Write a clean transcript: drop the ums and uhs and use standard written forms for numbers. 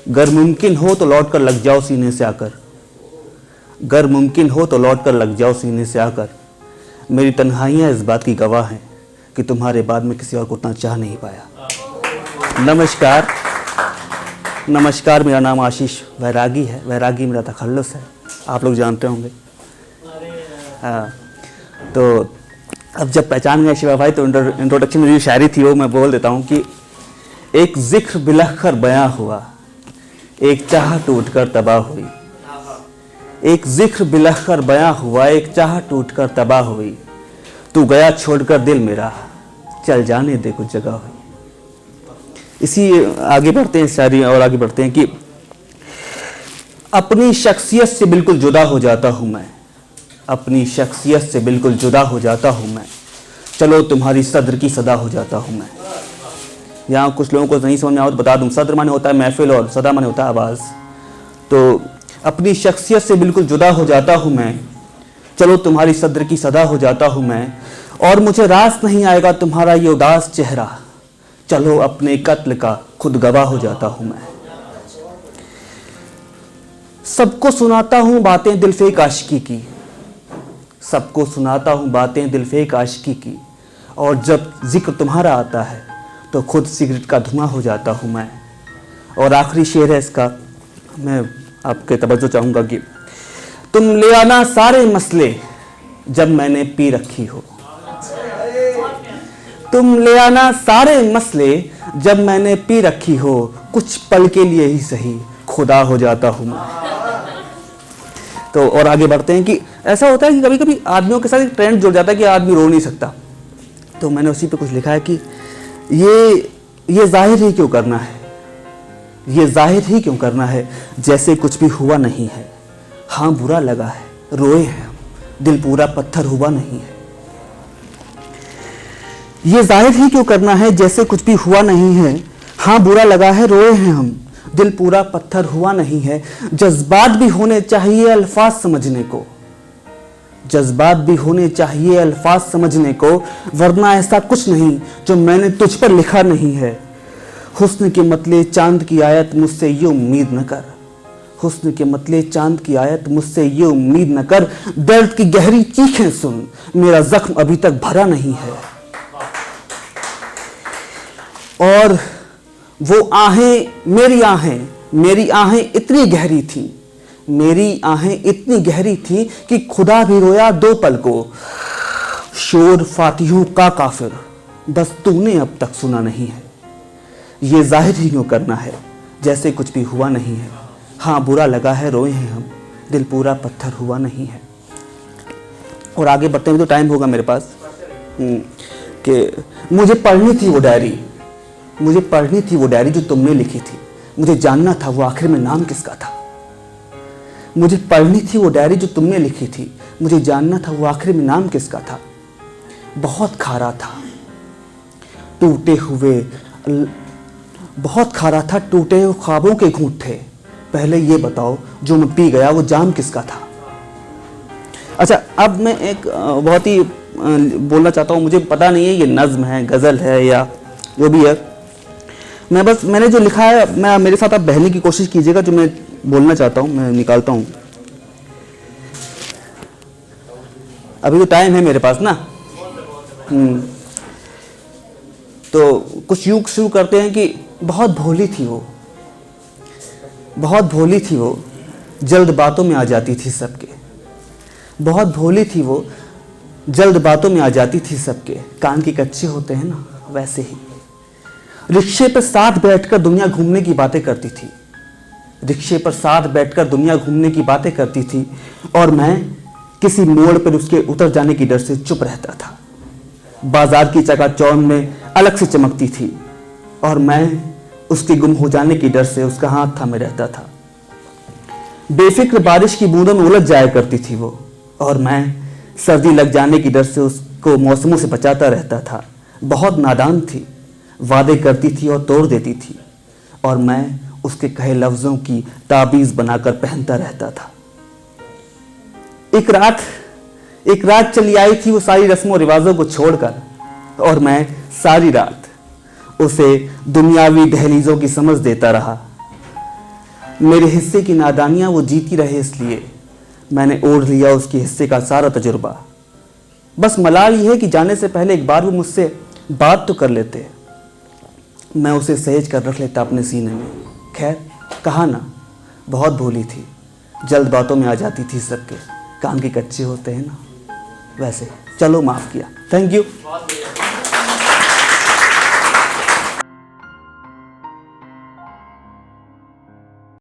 गर मुमकिन हो तो लौट कर लग जाओ सीने से आकर, गर मुमकिन हो तो लौट कर लग जाओ सीने से आकर। मेरी तन्हाइयाँ इस बात की गवाह हैं कि तुम्हारे बाद में किसी और को उतना चाह नहीं पाया। नमस्कार, नमस्कार, मेरा नाम आशीष वैरागी है। वैरागी मेरा तखल्लुस है, आप लोग जानते होंगे। तो अब जब पहचान गए शिवा भाई, तो इंट्रोडक्शन में जो शायरी थी वो मैं बोल देता हूँ कि एक जिक्र बिलख कर बयां हुआ, एक चाह टूट कर तबाह हुई। एक जिक्र बिलख कर बयां हुआ, एक चाह टूट कर तबाह हुई। तू गया छोड़कर दिल मेरा, चल जाने दे कुछ जगह हुई। इसी आगे बढ़ते हैं शायरी और आगे बढ़ते हैं कि अपनी शख्सियत से बिल्कुल जुदा हो जाता हूँ मैं, अपनी शख्सियत से बिल्कुल जुदा हो जाता हूँ मैं। चलो तुम्हारी सदर की सदा हो जाता हूँ मैं। यहाँ कुछ लोगों को नहीं समझ में आओ तो बता दूँ, सदर माने होता है महफिल और सदा माने होता है आवाज़। तो अपनी शख्सियत से बिल्कुल जुदा हो जाता हूँ मैं, चलो तुम्हारी सदर की सदा हो जाता हूँ मैं। और मुझे रास नहीं आएगा तुम्हारा ये उदास चेहरा, चलो अपने कत्ल का खुद गवाह हो जाता हूँ मैं। सबको सुनाता हूँ बातें दिलफेक आशिकी की, सबको सुनाता हूँ बातें दिलफेक आशिकी की। और जब जिक्र तुम्हारा आता है तो खुद सिगरेट का धुआं हो जाता हूँ मैं। और आखिरी शेर है इसका, मैं आपके तवज्जो चाहूँगा कि तुम ले आना सारे मसले जब मैंने पी रखी हो, तुम ले आना सारे मसले जब मैंने पी रखी हो। कुछ पल के लिए ही सही खुदा हो जाता हूँ मैं। तो और आगे बढ़ते हैं कि ऐसा होता है कि कभी कभी आदमियों के साथ एक ट्रेंड जुड़ जाता है कि आदमी रो नहीं सकता। तो मैंने उसी पे कुछ लिखा है कि ये जाहिर ही क्यों करना है, ये जाहिर ही क्यों करना है जैसे कुछ भी हुआ नहीं है। हाँ बुरा लगा है, रोए हैं हम, दिल पूरा पत्थर हुआ नहीं है। ये जाहिर ही क्यों करना है जैसे कुछ भी हुआ नहीं है। हाँ बुरा लगा है, रोए हैं हम, दिल पूरा पत्थर हुआ नहीं है। जज्बात भी होने चाहिए अल्फाज समझने को, जज्बात भी होने चाहिए अल्फाज समझने को, वरना ऐसा कुछ नहीं जो मैंने तुझ पर लिखा नहीं है। हुस्न के मतले चांद की आयत मुझसे ये उम्मीद न कर, हुस्न के मतले चांद की आयत मुझसे ये उम्मीद न कर। दर्द की गहरी चीखें सुन, मेरा जख्म अभी तक भरा नहीं है। और वो आहें, मेरी आहें इतनी गहरी थी, मेरी आहें इतनी गहरी थी कि खुदा भी रोया दो पल को। शोर फातिहों का काफिर बस तूने अब तक सुना नहीं है। ये जाहिर ही क्यों करना है जैसे कुछ भी हुआ नहीं है। हाँ बुरा लगा है, रोए हैं हम, दिल पूरा पत्थर हुआ नहीं है। और आगे बढ़ते हुए तो टाइम होगा मेरे पास कि मुझे पढ़नी थी वो डायरी, मुझे पढ़नी थी वो डायरी जो तुमने लिखी थी। मुझे जानना था वो आखिर में नाम किसका था। मुझे पढ़नी थी वो डायरी जो तुमने लिखी थी, मुझे जानना था वो आखिर में नाम किसका था। बहुत खारा था टूटे हुए, बहुत खारा था टूटे हुए ख्वाबों के घूंट थे। पहले ये बताओ जो मैं पी गया वो जाम किसका था। अच्छा, अब मैं एक बहुत ही बोलना चाहता हूँ, मुझे पता नहीं है ये नज्म है, गज़ल है या जो भी है। मैंने जो लिखा है, मैं मेरे साथ आप बहने की कोशिश कीजिएगा। जो मैं बोलना चाहता हूँ मैं निकालता हूँ। अभी तो टाइम है मेरे पास ना। तो कुछ यूं शुरू करते हैं कि बहुत भोली थी वो, बहुत भोली थी वो, जल्द बातों में आ जाती थी सबके। बहुत भोली थी वो, जल्द बातों में आ जाती थी सबके। कान के कच्चे होते हैं ना, वैसे ही। रिक्शे पर साथ बैठकर दुनिया घूमने की बातें करती थी, रिक्शे पर साथ बैठकर दुनिया घूमने की बातें करती थी। और मैं किसी मोड़ पर उसके उतर जाने की डर से चुप रहता था। बाजार की चकाचौंध में अलग से चमकती थी और मैं उसके गुम हो जाने की डर से उसका हाथ थामे रहता था। बेफिक्र बारिश की बूंदों में उलझ जाया करती थी वो, और मैं सर्दी लग जाने की डर से उसको मौसमों से बचाता रहता था। बहुत नादान थी, वादे करती थी और तोड़ देती थी, और मैं उसके कहे लफ्जों की ताबीज बनाकर पहनता रहता था। एक रात चली आई थी वो सारी रस्मों रिवाजों को छोड़कर, और मैं सारी रात उसे दुनियावी दहलीजों की समझ देता रहा। मेरे हिस्से की नादानियाँ वो जीती रहे, इसलिए मैंने ओढ़ लिया उसके हिस्से का सारा तजुर्बा। बस मलाल ये है कि जाने से पहले एक बार वो मुझसे बात तो कर लेते, मैं उसे सहेज कर रख लेता अपने सीने में। खैर, कहा ना, बहुत भोली थी, जल्द बातों में आ जाती थी, सबके कान के कच्चे होते हैं ना, वैसे। चलो, माफ़ किया, थैंक यू।